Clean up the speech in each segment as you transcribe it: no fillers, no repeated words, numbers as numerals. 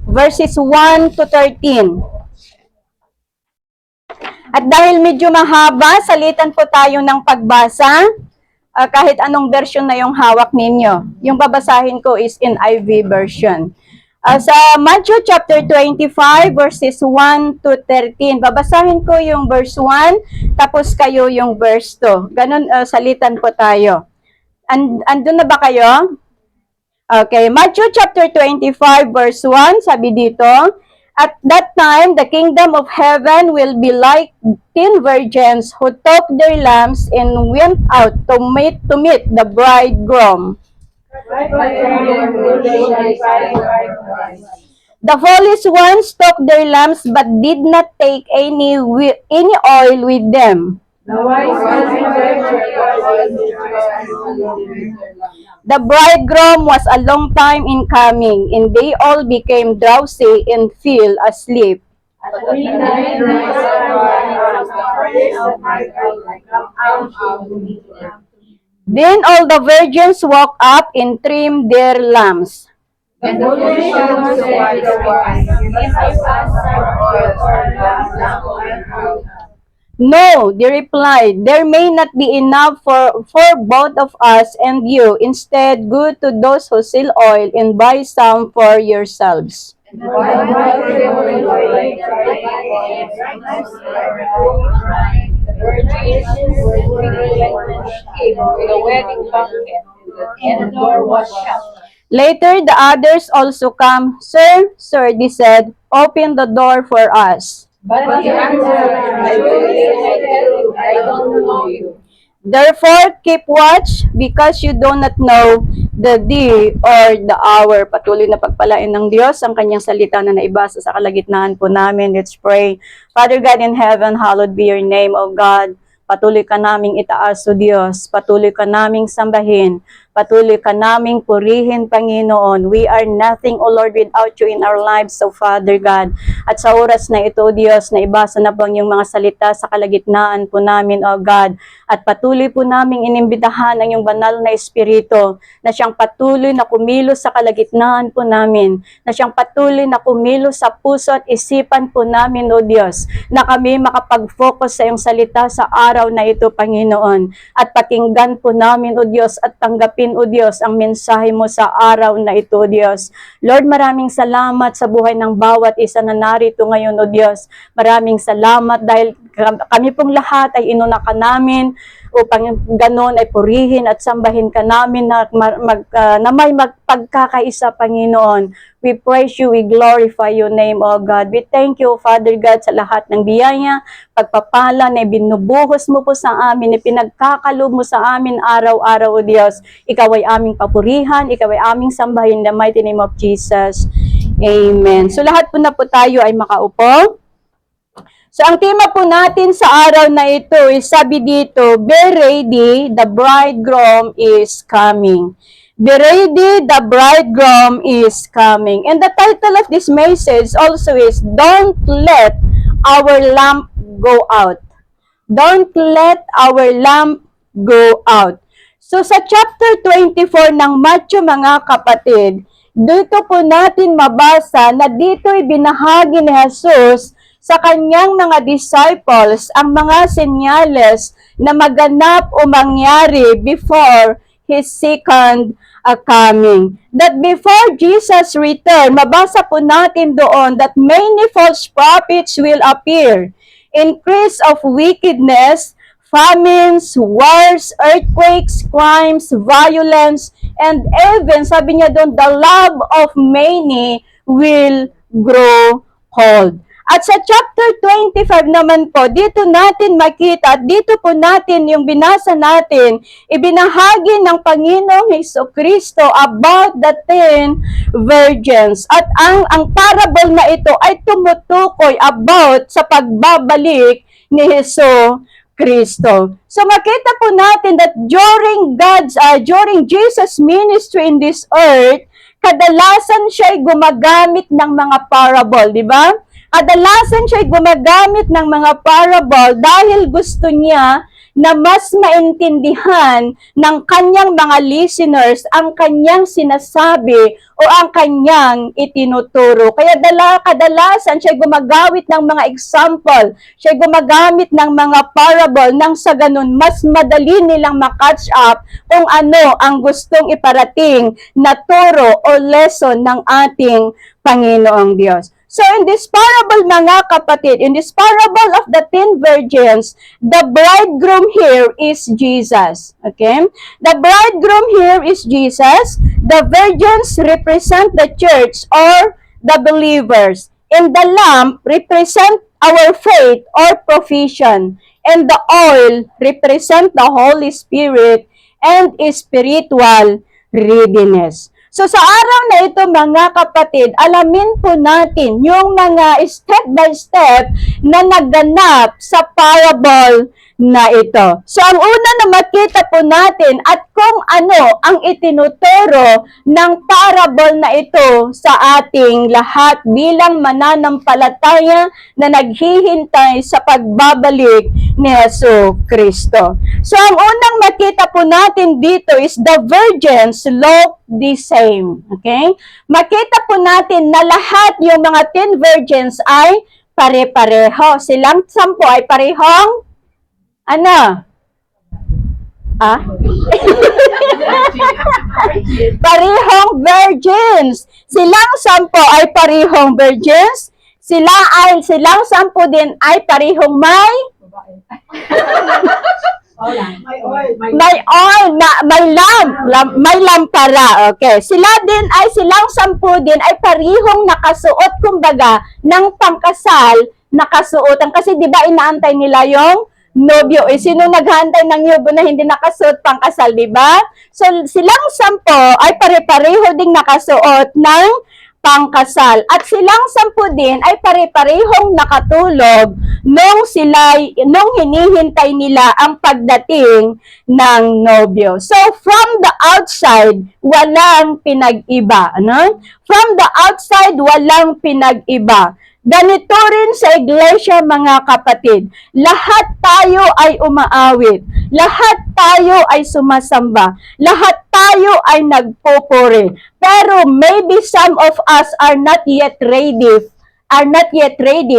verses 1 to 13. At dahil medyo mahaba, salitan po tayo ng pagbasa, kahit anong version na yung hawak ninyo. Yung babasahin ko is in IV version. Sa Matthew chapter 25, verses 1 to 13. Babasahin ko yung verse 1, tapos kayo yung verse 2. Ganun, salitan po tayo. Andun na ba kayo? Okay, Matthew chapter 25, verse 1, sabi dito, "At that time, the kingdom of heaven will be like 10 virgins who took their lamps and went out to meet the bridegroom. The foolish ones took their lamps but did not take any oil with them. The bridegroom was a long time in coming, and they all became drowsy and fell asleep. Then all the virgins woke up and trimmed their lamps. No, they replied, there may not be enough for both of us and you. Instead, go to those who sell oil and buy some for yourselves. Later, the others also come. Sir, sir, they said, open the door for us. But he answered, I don't know you. Therefore, keep watch, because you do not know the day or the hour. Patuloy na pagpalain ng Diyos ang kanyang salita na naibasa sa kalagitnaan po namin. Let's pray. Father God in heaven, hallowed be your name, O God. Patuloy ka naming itaas, O Diyos. Patuloy ka naming sambahin. Patuloy ka naming purihin, Panginoon. We are nothing, O Lord, without you in our lives, O Father God. At sa oras na ito, Diyos, na ibasa na po ang iyong mga salita sa kalagitnaan po namin, O God. At patuloy po naming inimbitahan ang iyong banal na Espiritu na siyang patuloy na kumilos sa kalagitnaan po namin. Na siyang patuloy na kumilos sa puso at isipan po namin, O Diyos. Na kami makapag-focus sa iyong salita sa araw na ito, Panginoon. At pakinggan po namin, O Diyos, at tanggapin, O Diyos, ang mensahe mo sa araw na ito, O Diyos. Lord, maraming salamat sa buhay ng bawat isa na narito ngayon, O Diyos. Maraming salamat dahil kami pong lahat ay inuna ka namin upang ganon ay purihin at sambahin ka namin na may magpagkakaisa, Panginoon. We praise you, we glorify your name, O God. We thank you, Father God, sa lahat ng biyaya, pagpapala na binubuhos mo po sa amin, ipinagkakalob mo sa amin araw-araw, O Diyos. Ikaw ay aming papurihan, ikaw ay aming sambahin, in the mighty name of Jesus. Amen. So lahat po na po tayo ay makaupo. So ang tema po natin sa araw na ito is sabi dito, be ready, the bridegroom is coming. Be ready, the bridegroom is coming. And the title of this message also is, don't let our lamp go out. Don't let our lamp go out. So sa chapter 24 ng Matthew, mga kapatid, dito po natin mabasa na dito ibinahagi ni Jesus sa kanyang mga disciples ang mga senyales na maganap o mangyari before His second coming. That before Jesus return, mabasa po natin doon that many false prophets will appear. Increase of wickedness, famines, wars, earthquakes, crimes, violence, and even, sabi niya doon, the love of many will grow cold. At sa chapter 25 naman po, dito natin makita, at dito po natin yung binasa natin, ibinahagi ng Panginoong Jesucristo about the 10 virgins. At ang parable na ito ay tumutukoy about sa pagbabalik ni Jesucristo. So makita po natin that during Jesus' ministry in this earth, kadalasan siya ay gumagamit ng mga parable, di ba? Kadalasan siya gumagamit ng mga parable dahil gusto niya na mas maintindihan ng kanyang mga listeners ang kanyang sinasabi o ang kanyang itinuturo. Kaya kadalasan siya gumagawit ng mga example, siya gumagamit ng mga parable nang sa ganun mas madali nilang makatch up kung ano ang gustong iparating na turo o lesson ng ating Panginoong Diyos. So in this parable, mga kapatid, in this parable of the 10 virgins, the bridegroom here is Jesus. Okay? The bridegroom here is Jesus. The virgins represent the church or the believers. And the lamp represent our faith or profession. And the oil represent the Holy Spirit and spiritual readiness. So sa araw na ito, mga kapatid, alamin po natin yung mga step by step na naganap sa parable na ito. So ang una na makita po natin at kung ano ang itinuturo ng parable na ito sa ating lahat bilang mananampalataya na naghihintay sa pagbabalik ni Yesu Kristo. So ang unang makita po natin dito is the virgins look the same. Okay? Makita po natin na lahat yung mga 10 virgins ay pare-pareho. Silang 10 ay parehong ano? Parehong virgins. Silang 10 ay parehong virgins. Silang 10 din ay parehong may may oil, may lampara. Okay. Silang 10 din ay parehong nakasuot kumbaga ng pangkasal nakasuotan. Kasi di ba inaantay nila yung nobyo? Sino naghantay ng nobyo na hindi nakasuot pangkasal, di ba? So silang 10 ay pare-pareho ding nakasuot ng pangkasal. At silang 10 din ay pare-parehong nakatulog nung hinihintay nila ang pagdating ng nobyo. So, from the outside, walang pinag-iba. Ano? From the outside, walang pinag-iba. Ganito rin sa iglesia, mga kapatid. Lahat tayo ay umaawit. Lahat tayo ay sumasamba. Lahat tayo ay nagpupuri. Pero maybe some of us are not yet ready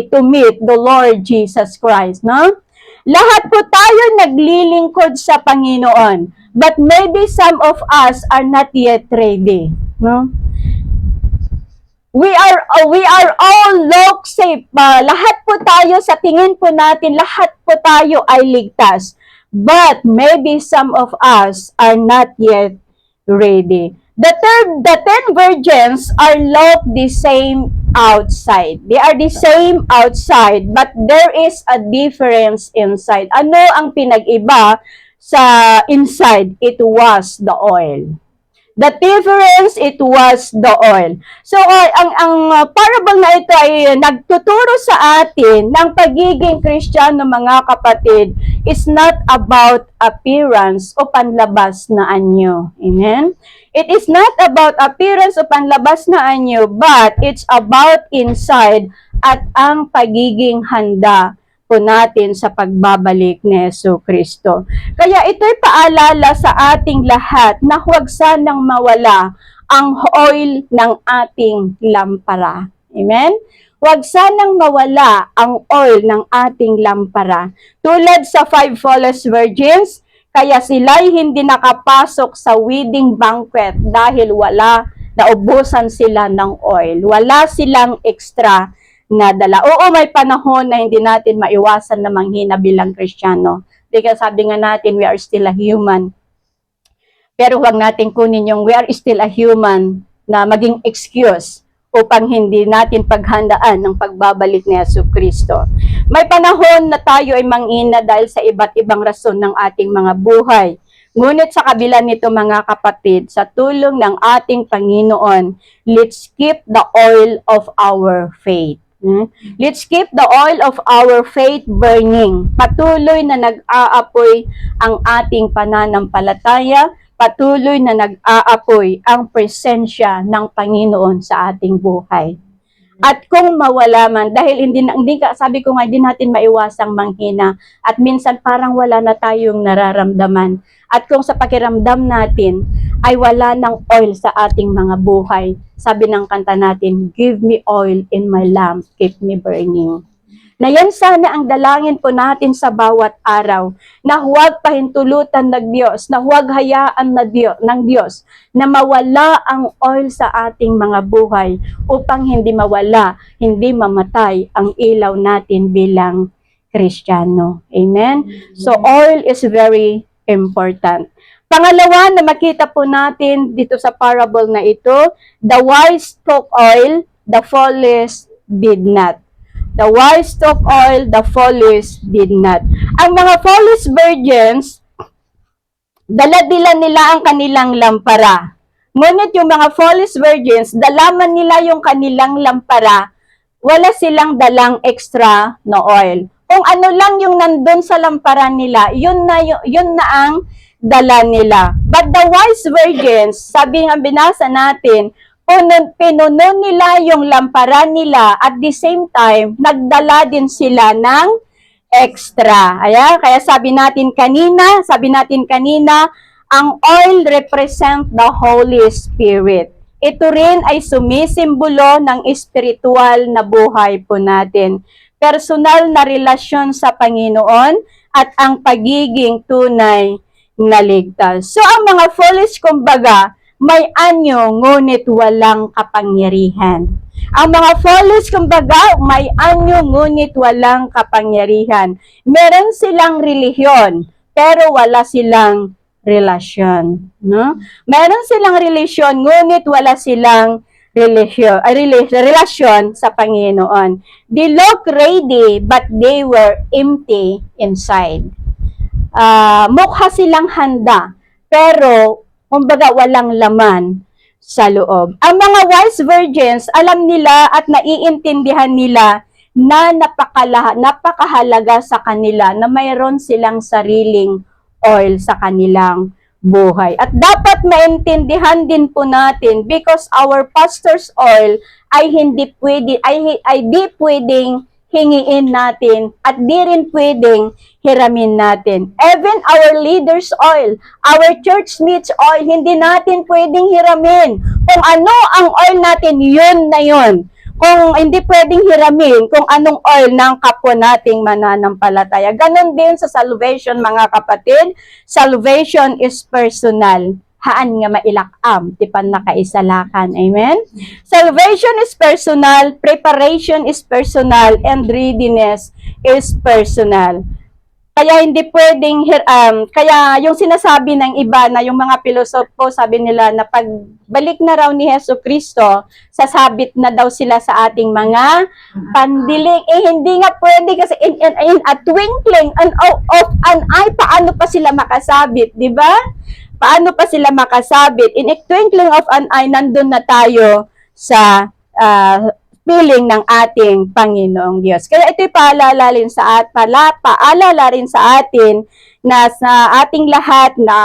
to meet the Lord Jesus Christ, no? Lahat po tayo naglilingkod sa Panginoon. But maybe some of us are not yet ready, no? We are all look safe. Lahat po tayo sa tingin po natin, lahat po tayo ay ligtas. But maybe some of us are not yet ready. The 10 virgins are look the same outside. They are the same outside, but there is a difference inside. Ano ang pinag-iba sa inside? It was the oil. The difference, it was the oil. So, ang parable na ito ay nagtuturo sa atin ng pagiging Kristiyano, mga kapatid, is not about appearance o panlabas na anyo. Amen? It is not about appearance o panlabas na anyo, but it's about inside at ang pagiging handa po natin sa pagbabalik ni Yesu Kristo. Kaya ito'y paalala sa ating lahat na huwag sanang mawala ang oil ng ating lampara. Amen? Huwag sanang mawala ang oil ng ating lampara. Tulad sa 5 flawless virgins, kaya sila'y hindi nakapasok sa wedding banquet dahil naubusan sila ng oil. Wala silang extra na dala. Oo, may panahon na hindi natin maiwasan na manghina bilang Kristiyano. Because sabi nga natin, we are still a human. Pero huwag natin kunin yung we are still a human na maging excuse upang hindi natin paghandaan ng pagbabalik ni Yesu Kristo. May panahon na tayo ay manghina dahil sa iba't ibang rason ng ating mga buhay. Ngunit sa kabila nito, mga kapatid, sa tulong ng ating Panginoon, let's keep the oil of our faith. Let's keep the oil of our faith burning. Patuloy na nag-aapoy ang ating pananampalataya, patuloy na nag-aapoy ang presensya ng Panginoon sa ating buhay. At kung mawala man, dahil sabi ko nga, hindi natin maiwasang manghina. At minsan parang wala na tayong nararamdaman. At kung sa pakiramdam natin ay wala ng oil sa ating mga buhay, sabi ng kanta natin, give me oil in my lamp, keep me burning. Na yan sana ang dalangin po natin sa bawat araw, na huwag pahintulutan ng Diyos, na huwag hayaan ng Diyos na mawala ang oil sa ating mga buhay upang hindi mawala, hindi mamatay ang ilaw natin bilang Kristiyano. Amen? So oil is very important. Pangalawa na makita po natin dito sa parable na ito, the wise took oil, the foolish did not. The wise took oil, the foolish did not. Ang mga foolish virgins, dala-dila nila ang kanilang lampara. Ngunit yung mga foolish virgins, dalaman nila yung kanilang lampara, wala silang dalang extra na oil. Kung ano lang yung nandun sa lampara nila, yun na ang dala nila. But the wise virgins, sabi nga binasa natin, pinuno nila yung lampara nila at the same time, nagdala din sila ng extra. Kaya sabi natin kanina, ang oil represent the Holy Spirit. Ito rin ay sumisimbolo ng espiritual na buhay po natin. Personal na relasyon sa Panginoon at ang pagiging tunay na ligtas. So ang mga foolish, kumbaga, may anyo, ngunit walang kapangyarihan. Ang mga foolish, kumbaga, may anyo, ngunit walang kapangyarihan. Meron silang relihiyon, pero wala silang relasyon. No? Meron silang relasyon, ngunit wala silang relasyon sa Panginoon. They look ready, but they were empty inside. Mukha silang handa, pero kumbaga walang laman sa loob. Ang mga wise virgins, alam nila at naiintindihan nila na napakahalaga sa kanila na mayroon silang sariling oil sa kanilang buhay. At dapat maintindihan din po natin, because our pastor's oil ay di pwedeng hingiin natin at di rin pwedeng hiramin natin. Even our leader's oil, our church meets oil, hindi natin pwedeng hiramin. Kung ano ang oil natin, yun na yun. Kung hindi pwedeng hiramin kung anong oil ng kapwa nating mananampalataya. Ganon din sa salvation, mga kapatid. Salvation is personal. Haan nga mailakam, tipan na kaisalakan. Amen? Salvation is personal, preparation is personal, and readiness is personal. Kaya hindi pwedeng, kaya yung sinasabi ng iba na yung mga pilosopo, sabi nila na pagbalik na raw ni Hesus Kristo, sasabit na daw sila sa ating mga pandiling. Hindi nga pwede kasi in a twinkling of an eye, paano pa sila makasabit, di ba? Paano pa sila makasabit? In a twinkling of an eye, nandun na tayo sa piling ng ating Panginoong Diyos. Kaya ito'y paalala rin sa atin na sa ating lahat na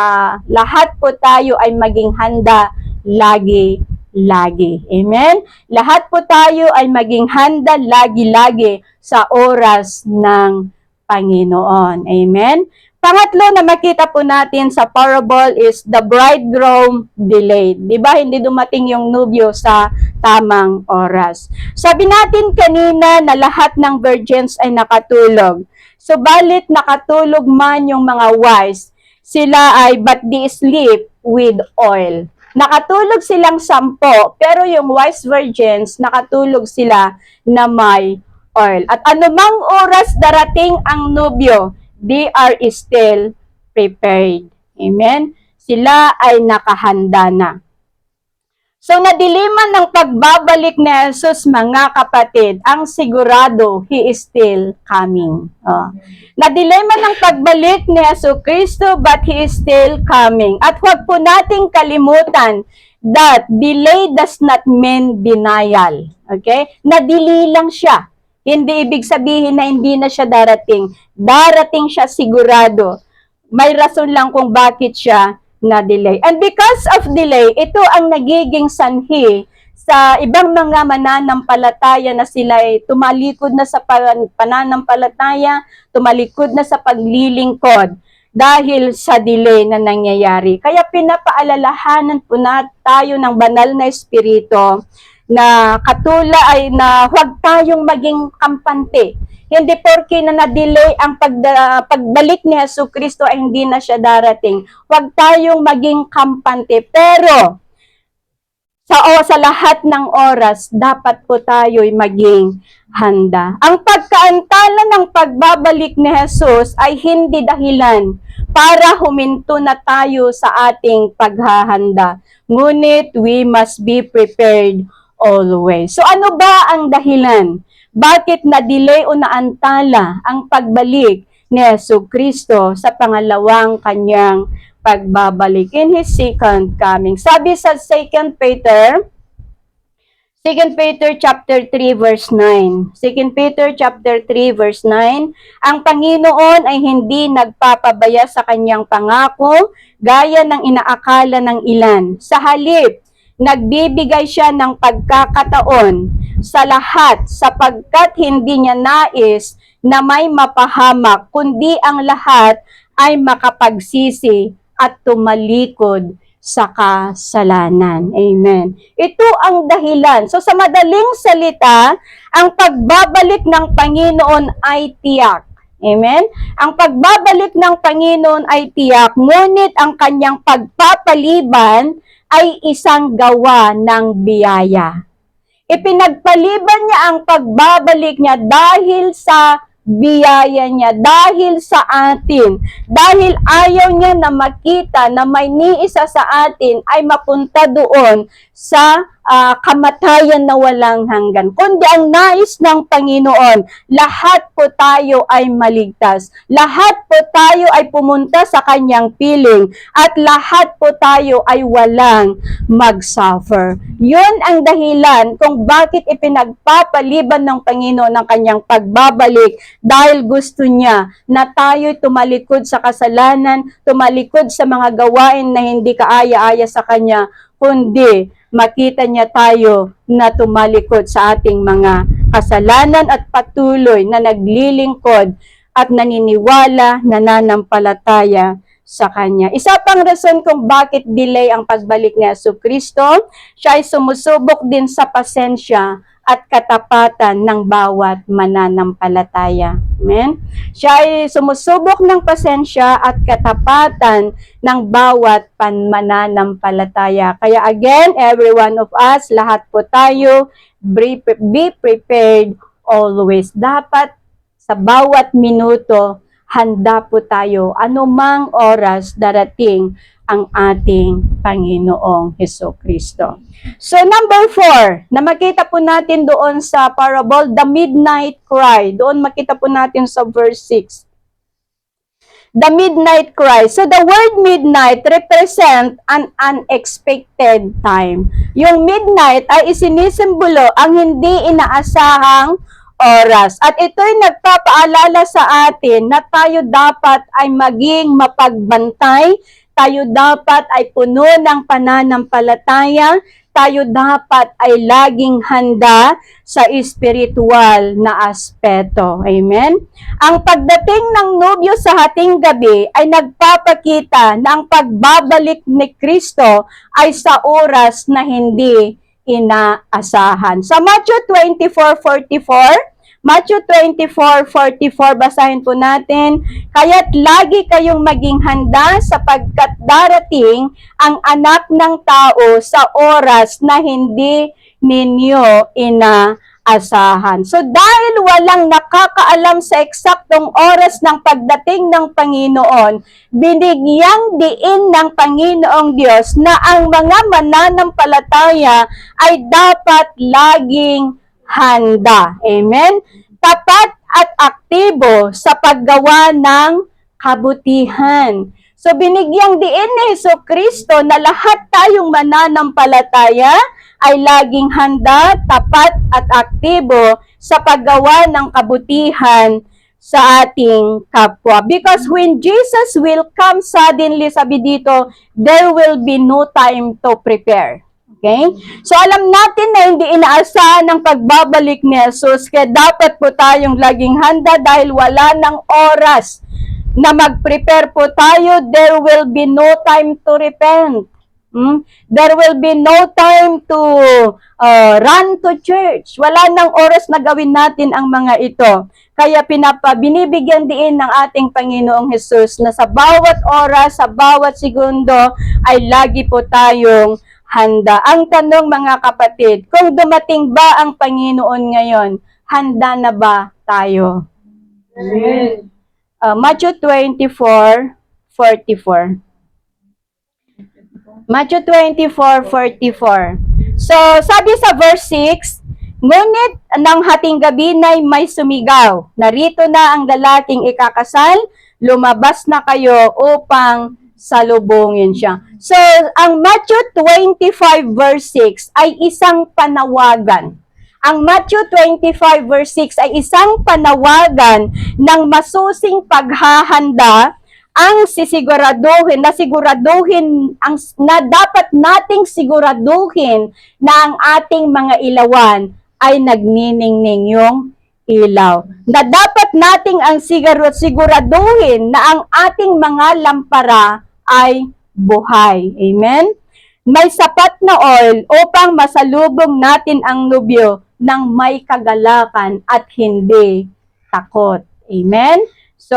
lahat po tayo ay maging handa lagi-lagi. Amen? Lahat po tayo ay maging handa lagi-lagi sa oras ng Panginoon. Amen? Pangatlo na makita po natin sa parable is the bridegroom delayed. Di ba? Hindi dumating yung nubyo sa tamang oras. Sabi natin kanina na lahat ng virgins ay nakatulog. Subalit nakatulog man yung mga wise, sila ay but they sleep with oil. Nakatulog silang 10, pero yung wise virgins, nakatulog sila na may oil. At anumang oras darating ang nubyo, they are still prepared. Amen? Sila ay nakahanda na. So, nadiliman ng pagbabalik ni Jesus, mga kapatid, ang sigurado, He is still coming. Nadiliman ng pagbalik ni Jesus Kristo, but He is still coming. At huwag po nating kalimutan that delay does not mean denial. Okay? Nadili lang siya. Hindi ibig sabihin na hindi na siya darating. Darating siya sigurado. May rason lang kung bakit siya na-delay. And because of delay, ito ang nagiging sanhi sa ibang mga mananampalataya na sila ay tumalikod na sa pananampalataya, tumalikod na sa paglilingkod dahil sa delay na nangyayari. Kaya pinapaalalahanan po na tayo ng banal na espiritu na katula ay na huwag tayong maging kampante. Hindi porke na na-delay ang pagbalik ni Jesucristo ay hindi na siya darating. Huwag tayong maging kampante. Pero sa lahat ng oras, dapat po tayo'y maging handa. Ang pagkaantala ng pagbabalik ni Jesus ay hindi dahilan para huminto na tayo sa ating paghahanda. Ngunit we must be prepared always. So ano ba ang dahilan? Bakit na-delay o naantala ang pagbalik ni Jesucristo sa pangalawang kanyang pagbabalik in His second coming? Sabi sa 2 Peter chapter 3 verse 9. 2 Peter chapter 3 verse 9, ang Panginoon ay hindi nagpapabaya sa kanyang pangako gaya ng inaakala ng ilan. Sa halip, nagbibigay siya ng pagkakataon sa lahat sapagkat hindi niya nais na may mapahamak, kundi ang lahat ay makapagsisi at tumalikod sa kasalanan. Amen. Ito ang dahilan. So sa madaling salita, ang pagbabalik ng Panginoon ay tiyak. Amen? Ang pagbabalik ng Panginoon ay tiyak, ngunit ang kanyang pagpapaliban ay isang gawa ng biyaya. Ipinagpaliban niya ang pagbabalik niya dahil sa biyaya niya, dahil sa atin, dahil ayaw niya na makita na may niisa sa atin ay mapunta doon sa kamatayan na walang hanggan. Kundi ang nais ng Panginoon, lahat po tayo ay maligtas. Lahat po tayo ay pumunta sa kanyang piling at lahat po tayo ay walang mag-suffer. Yun ang dahilan kung bakit ipinagpapaliban ng Panginoon ang kanyang pagbabalik, dahil gusto niya na tayo tumalikod sa kasalanan, tumalikod sa mga gawain na hindi kaaya-aya sa kanya, kundi makita niya tayo na tumalikod sa ating mga kasalanan at patuloy na naglilingkod at naniniwala, nananampalataya sa Kanya. Isa pang rason kung bakit delay ang pagbalik ni Jesucristo, siya ay sumusubok din sa pasensya at katapatan ng bawat mananampalataya. Amen? Siya ay sumusubok ng pasensya at katapatan ng bawat mananampalataya. Kaya again, every one of us, lahat po tayo, be prepared always. Dapat sa bawat minuto, handa po tayo anumang oras darating ang ating Panginoong Hesukristo. So number 4, na makita po natin doon sa parable, the midnight cry. Doon makita po natin sa verse 6. The midnight cry. So the word midnight represent an unexpected time. Yung midnight ay isinisimbolo ang hindi inaasahang oras. At ito'y nagpapaalala sa atin na tayo dapat ay maging mapagbantay, tayo dapat ay puno ng pananampalataya, tayo dapat ay laging handa sa espiritual na aspeto. Amen? Ang pagdating ng nobyo sa hating gabi ay nagpapakita na ang pagbabalik ni Kristo ay sa oras na hindi inaasahan. Sa Matthew 24:44, Matthew 24:44, basahin po natin, kaya't lagi kayong maging handa sapagkat darating ang anak ng tao sa oras na hindi ninyo inaasahan. So dahil walang nakakaalam sa eksaktong oras ng pagdating ng Panginoon, binigyang diin ng Panginoong Diyos na ang mga mananampalataya ay dapat laging handa. Amen? Tapat at aktibo sa paggawa ng kabutihan. So, binigyang diin ni Jesucristo na lahat tayong mananampalataya ay laging handa, tapat at aktibo sa paggawa ng kabutihan sa ating kapwa. Because when Jesus will come suddenly, sabi dito, there will be no time to prepare. Okay? So alam natin na hindi inaasahan ang pagbabalik ni Jesus, kaya dapat po tayong laging handa dahil wala ng oras na mag-prepare po tayo. There will be no time to repent. There will be no time to run to church. Wala nang oras na gawin natin ang mga ito. Kaya binibigyan din ng ating Panginoong Jesus na sa bawat oras, sa bawat segundo, ay lagi po tayong handa. Ang tanong mga kapatid, kung dumating ba ang Panginoon ngayon, handa na ba tayo? Amen. Matthew 24:44. Matthew 24:44. So, sabi sa verse 6, ngunit ng hating gabi na'y may sumigaw, narito na ang lalaking ikakasal, lumabas na kayo upang salubungin siya. So, ang Matthew 25 verse 6 ay isang panawagan. Ang Matthew 25 verse 6 ay isang panawagan ng masusing paghahanda ang na dapat nating siguraduhin na ang ating mga ilawan ay nagniningning yung ilaw. Na dapat nating ang siguraduhin na ang ating mga lampara ay buhay. Amen? May sapat na oil upang masalubong natin ang nobyo ng may kagalakan at hindi takot. Amen? So,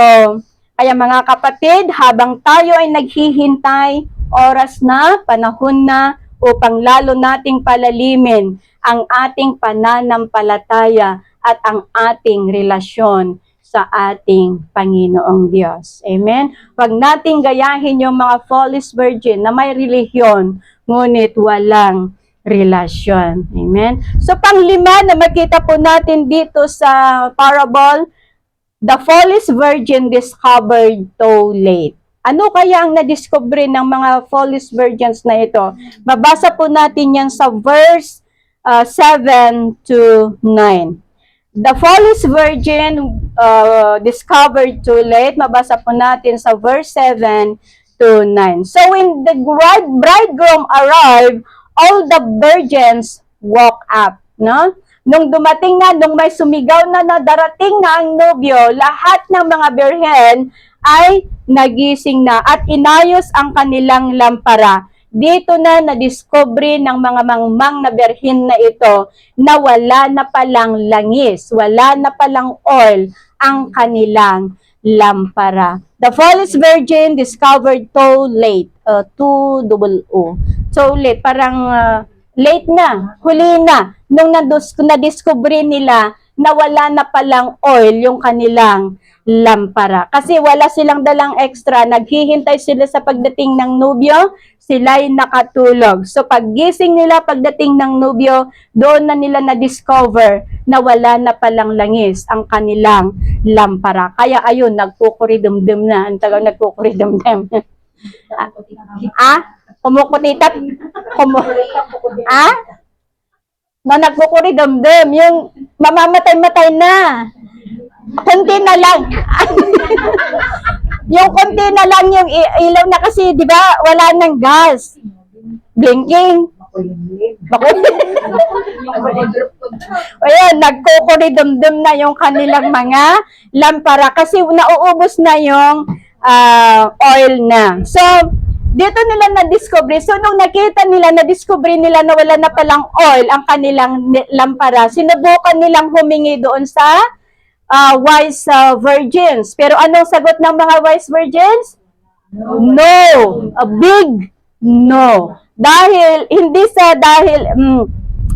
kaya mga kapatid, habang tayo ay naghihintay, oras na, panahon na, upang lalo nating palalimin ang ating pananampalataya at ang ating relasyon sa ating Panginoong Diyos. Amen? Huwag nating gayahin yung mga false virgin na may relihiyon, ngunit walang relasyon. Amen? So, panglima na makita po natin dito sa parable, the false virgin discovered too late. Ano kaya ang nadiscover ng mga false virgins na ito? Mabasa po natin yan sa verse 7 to 9. The false virgin discovered too late. Mabasa po natin sa verse 7 to 9. So when the bridegroom arrived, all the virgins woke up. No? Nung dumating na, nung may sumigaw na darating na ang nobyo, lahat ng mga birhen ay nagising na at inayos ang kanilang lampara. Dito na nadiscover ng mga mangmang na birhen na ito na wala na palang langis, wala na palang oil ang kanilang lampara. The false virgin discovered too late. Too late. Parang late na, huli na, nung nadiscover nila na wala na palang oil yung kanilang lampara. Kasi wala silang dalang extra, naghihintay sila sa pagdating ng nobyo, sila'y nakatulog. So paggising nila pagdating ng nobyo, doon na nila na-discover na wala na palang langis ang kanilang lampara. Kaya ayun, nagkukuridumdum na. Ang tagal nagkukuridumdum. Kumukutitat? Na nagkukuridumdum. Yung mamamatay-matay na. Kunti na lang. Yung kunti na lang yung ilaw na kasi, di ba, wala nang gas. Blinking. Ayan, nagkukuridumdum na yung kanilang mga lampara kasi nauubos na yung oil na. So, dito nila na-discover. So, nung nakita nila, na-discover nila na wala na palang oil ang kanilang lampara, sinubukan nilang humingi doon sa wise virgins. Pero anong sagot ng mga wise virgins? No. A big no.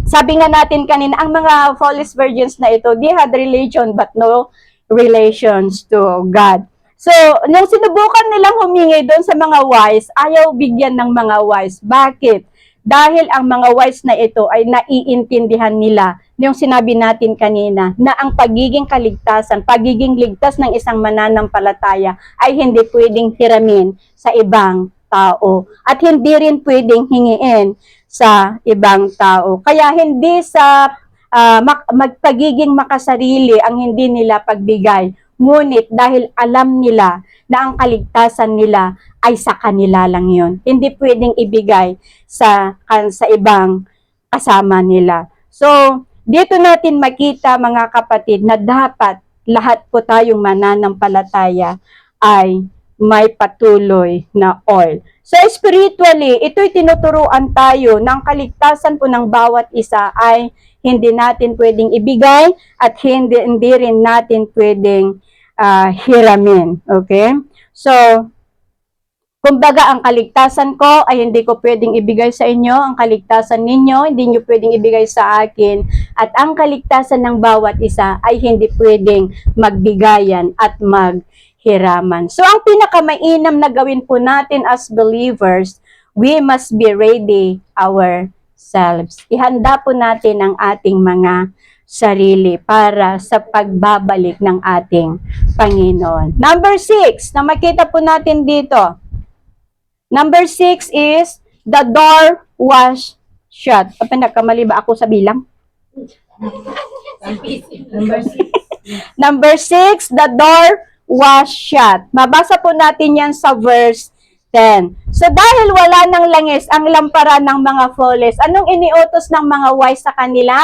Sabi nga natin kanina, ang mga false virgins na ito, they had religion but no relations to God. So, nung sinubukan nilang humingi doon sa mga wise, ayaw bigyan ng mga wise. Bakit? Dahil ang mga wise na ito ay naiintindihan nila yung sinabi natin kanina na ang pagiging kaligtasan, pagiging ligtas ng isang mananampalataya ay hindi pwedeng hiramin sa ibang tao at hindi rin pwedeng hingiin sa ibang tao. Kaya hindi sa magpagiging makasarili ang hindi nila pagbigay Ngunit dahil alam nila na ang kaligtasan nila ay sa kanila lang yun. Hindi pwedeng ibigay sa ibang kasama nila. So, dito natin makita mga kapatid na dapat lahat po tayong mananampalataya ay may patuloy na oil. So spiritually, ito'y tinuturuan tayo ng kaligtasan po ng bawat isa ay hindi natin pwedeng ibigay at hindi rin natin pwedeng hiramin. Okay? So, kumbaga, ang kaligtasan ko ay hindi ko pwedeng ibigay sa inyo. Ang kaligtasan ninyo, hindi nyo pwedeng ibigay sa akin. At ang kaligtasan ng bawat isa ay hindi pwedeng magbigayan at maghiraman. So, ang pinakamainam na gawin po natin as believers, we must be ready ourselves. Ihanda po natin ang ating mga sarili para sa pagbabalik ng ating Panginoon. Number 6, na makita po natin dito. Number 6 is, the door was shut. Nagkamali ba ako sa bilang? Number 6, the door was shut. Mabasa po natin yan sa verse 10. So dahil wala ng langis ang lampara ng mga foles, anong iniutos ng mga wise sa kanila?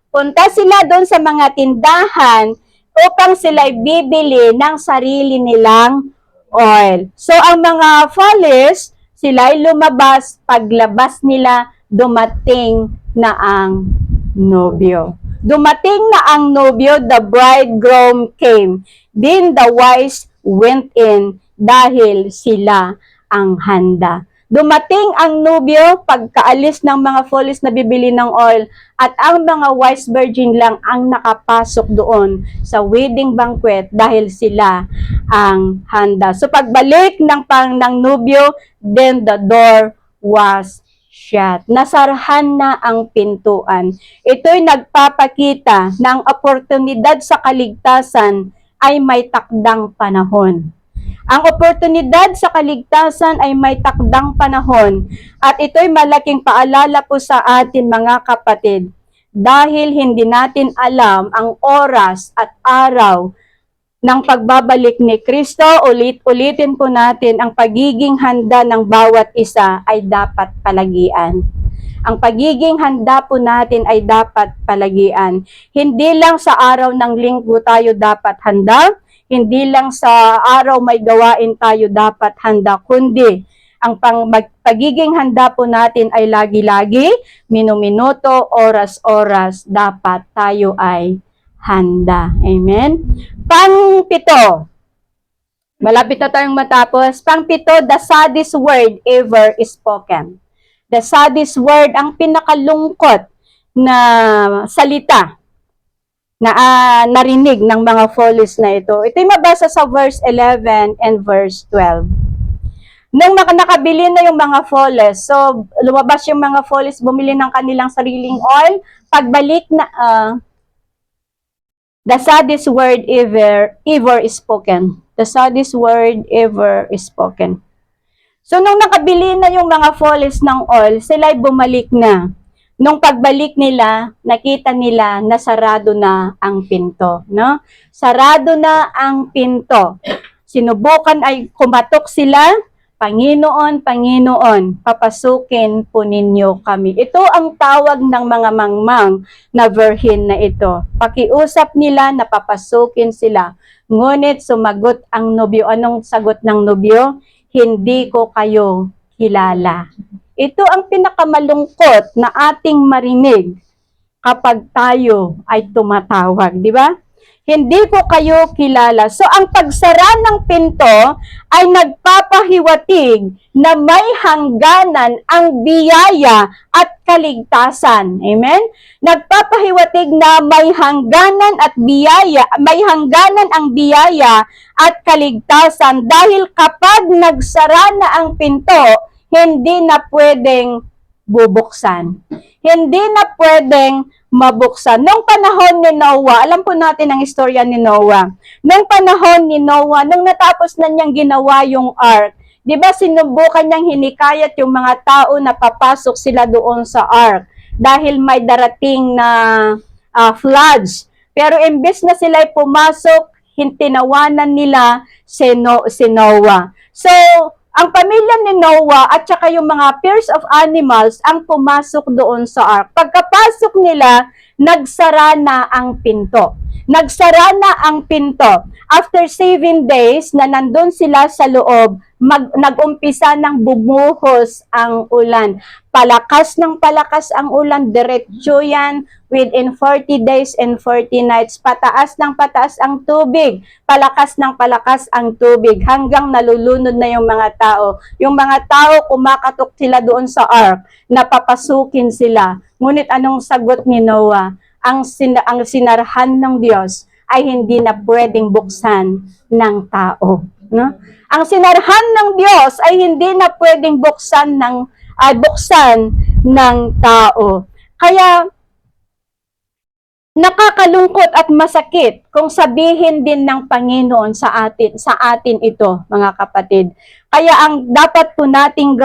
Punta sila doon sa mga tindahan upang sila bibili ng sarili nilang oil. So, ang mga foles, sila'y lumabas, paglabas nila, dumating na ang nobyo. Dumating na ang nobyo, the bridegroom came. Then the wise went in dahil sila ang handa. Dumating ang nobyo, pagkaalis ng mga foles na bibili ng oil, at ang mga wise virgin lang ang nakapasok doon sa wedding banquet dahil sila ang handa. So pagbalik ng nobyo, then the door was shut. Nasarahan na ang pintuan. Ito'y nagpapakita ng oportunidad sa kaligtasan ay may takdang panahon. Ang oportunidad sa kaligtasan ay may takdang panahon at ito'y malaking paalala po sa atin mga kapatid dahil hindi natin alam ang oras at araw ng pagbabalik ni Kristo. Ulit-ulitin po natin ang pagiging handa ng bawat isa ay dapat palagian. Ang pagiging handa po natin ay dapat palagian. Hindi lang sa araw ng linggo tayo dapat handa, hindi lang sa araw may gawain tayo dapat handa, kundi ang pagiging handa po natin ay lagi-lagi, minuminuto, oras-oras, dapat tayo ay handa. Amen? Pang-pito. Malapit na tayong matapos. Pang-pito, the saddest word ever spoken. The saddest word, ang pinakalungkot na salita na narinig ng mga foles na ito. Ito'y mabasa sa verse 11 and verse 12. Nung nakabili na yung mga foles, so lumabas yung mga foles, bumili ng kanilang sariling oil, pagbalik na, the saddest word ever spoken. The saddest word ever spoken. So nung nakabili na yung mga foles ng oil, sila'y bumalik na. Nung pagbalik nila, nakita nila na sarado na ang pinto, no? Sarado na ang pinto. Sinubukan ay kumatok sila, Panginoon, Panginoon, papasukin po ninyo kami. Ito ang tawag ng mga mangmang na virgin na ito. Pakiusap nila na papasukin sila. Ngunit sumagot ang nobyo. Anong sagot ng nobyo? Hindi ko kayo kilala. Ito ang pinakamalungkot na ating marinig kapag tayo ay tumatawag, di ba? Hindi ko kayo kilala. So, ang pagsara ng pinto ay nagpapahiwatig na may hangganan ang biyaya at kaligtasan. Amen? Nagpapahiwatig na may hangganan at biyaya, may hangganan ang biyaya at kaligtasan dahil kapag nagsara na ang pinto, hindi na pwedeng bubuksan. Hindi na pwedeng mabuksan. Noong panahon ni Noah, alam po natin ang istorya ni Noah. Noong panahon ni Noah, nung natapos na niyang ginawa yung ark, di ba sinubukan niyang hinikayat yung mga tao na papasok sila doon sa ark dahil may darating na floods. Pero imbes na sila'y pumasok, tinawanan nila si Noah. So, ang pamilya ni Noah at saka yung mga pairs of animals ang pumasok doon sa ark. Pagkapasok nila, nagsara na ang pinto. Nagsara na ang pinto. After 7 days na nandun sila sa loob, nag-umpisa ng bumuhos ang ulan. Palakas ng palakas ang ulan, diretso yan within 40 days and 40 nights. Pataas ng pataas ang tubig, palakas ng palakas ang tubig, hanggang nalulunod na yung mga tao. Yung mga tao, kumakatok sila doon sa ark, napapasukin sila. Ngunit anong sagot ni Noah? Ang sinarhan ng Diyos ay hindi na pwedeng buksan ng tao. No? Ang sinarhan ng Diyos ay hindi na pwedeng buksan ng tao. Kaya nakakalungkot at masakit kung sabihin din ng Panginoon sa atin ito, mga kapatid. Kaya ang dapat po nating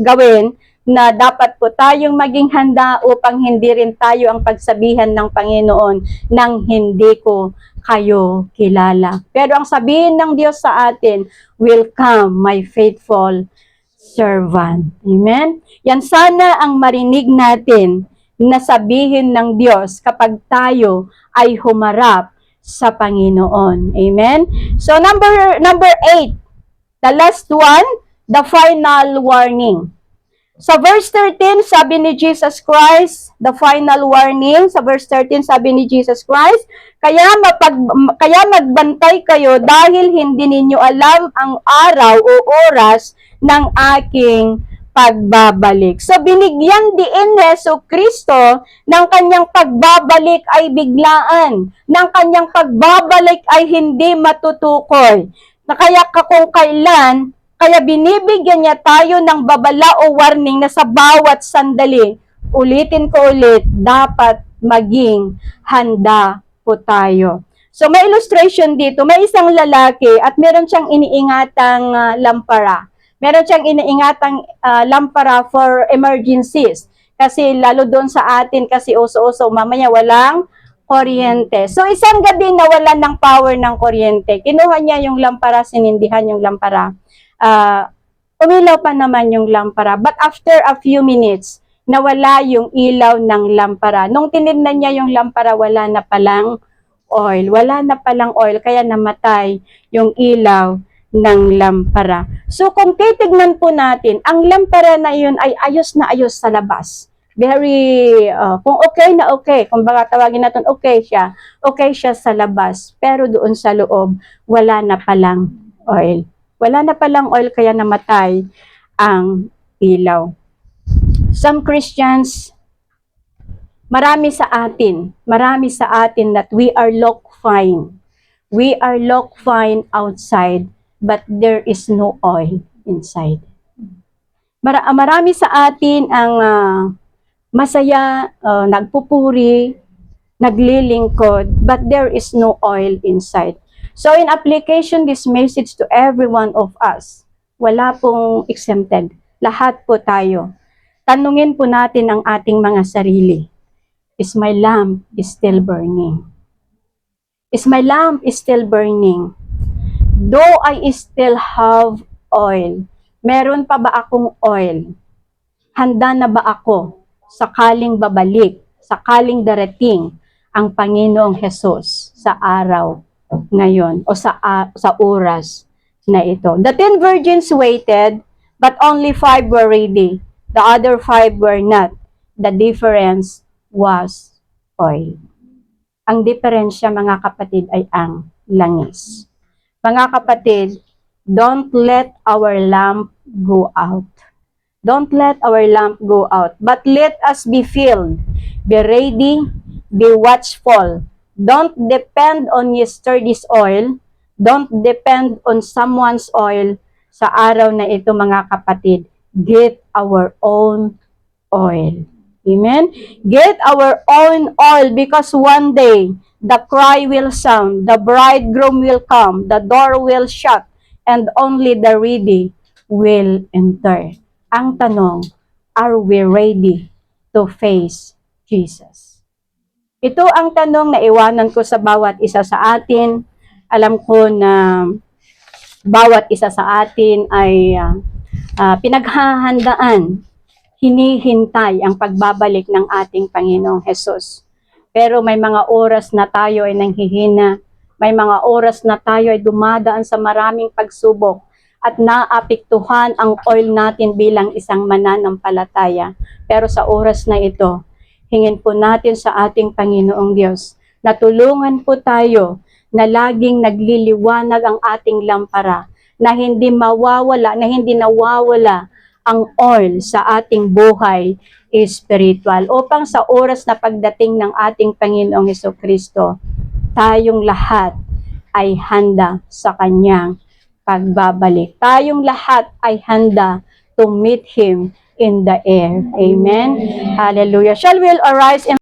gawin na dapat po tayong maging handa upang hindi rin tayo ang pagsabihan ng Panginoon nang hindi ko kayo kilala. Pero ang sabihin ng Diyos sa atin, "Welcome, my faithful servant." Amen? Yan sana ang marinig natin na sabihin ng Diyos kapag tayo ay humarap sa Panginoon. Amen? So number 8, the last one, the final warning. Sa verse 13, sabi ni Jesus Christ, the final warning, sa verse 13, sabi ni Jesus Christ, kaya magbantay kayo dahil hindi ninyo alam ang araw o oras ng aking pagbabalik. So, binigyan din Yesu Kristo ng kanyang pagbabalik ay biglaan, ng kanyang pagbabalik ay hindi matutukoy. Na kaya kung kailan, kaya binibigyan niya tayo ng babala o warning na sa bawat sandali, ulitin ko ulit, dapat maging handa po tayo. So may illustration dito, may isang lalaki at meron siyang iniingatang lampara. Meron siyang iniingatang lampara for emergencies. Kasi lalo doon sa atin, kasi uso-uso, mamaya walang kuryente. So isang gabi nawalan ng power ng kuryente. Kinuha niya yung lampara, sinindihan yung lampara. Umilaw pa naman yung lampara. But after a few minutes, nawala yung ilaw ng lampara. Nung tinignan niya yung lampara, wala na palang oil. Wala na palang oil, kaya namatay yung ilaw ng lampara. So kung titignan po natin, ang lampara na yun ay ayos na ayos sa labas. Very, kung okay na okay, kung baka tawagin natin okay siya sa labas. Pero doon sa loob, wala na palang oil. Wala na palang oil kaya namatay ang ilaw. Some Christians, marami sa atin that we are look fine. We are look fine outside, but there is no oil inside. Marami sa atin ang masaya, nagpupuri, naglilingkod, but there is no oil inside. So in application this message to every one of us, wala pong exempted. Lahat po tayo. Tanungin po natin ang ating mga sarili. Is my lamp still burning? Is my lamp still burning? Do I still have oil? Meron pa ba akong oil? Handa na ba ako sakaling babalik, sakaling darating ang Panginoong Hesus sa araw ngayon o sa oras na ito? The 10 virgins waited, but only 5 were ready. The other 5 were not. The difference was oil. Ang diferensya, mga kapatid, ay ang langis. Mga kapatid, don't let our lamp go out. Don't let our lamp go out, but let us be filled. Be ready, be watchful. Don't depend on yesterday's oil. Don't depend on someone's oil sa araw na ito, mga kapatid. Get our own oil. Amen? Get our own oil, because one day, the cry will sound, the bridegroom will come, the door will shut, and only the ready will enter. Ang tanong, are we ready to face Jesus? Ito ang tanong na iwanan ko sa bawat isa sa atin Alam ko na bawat isa sa atin ay pinaghahandaan, hinihintay ang pagbabalik ng ating Panginoong Hesus. Pero may mga oras na tayo ay nanghihina, may mga oras na tayo ay dumadaan sa maraming pagsubok at naapektuhan ang oil natin bilang isang mananampalataya. Pero sa oras na ito, hingin po natin sa ating Panginoong Diyos na tulungan po tayo na laging nagliliwanag ang ating lampara, na hindi mawawala, na hindi nawawala ang oil sa ating buhay spiritual, upang sa oras na pagdating ng ating Panginoong Hesukristo, tayong lahat ay handa sa kanyang pagbabalik. Tayong lahat ay handa to meet Him in the air. Amen? Hallelujah. Shall we all arise and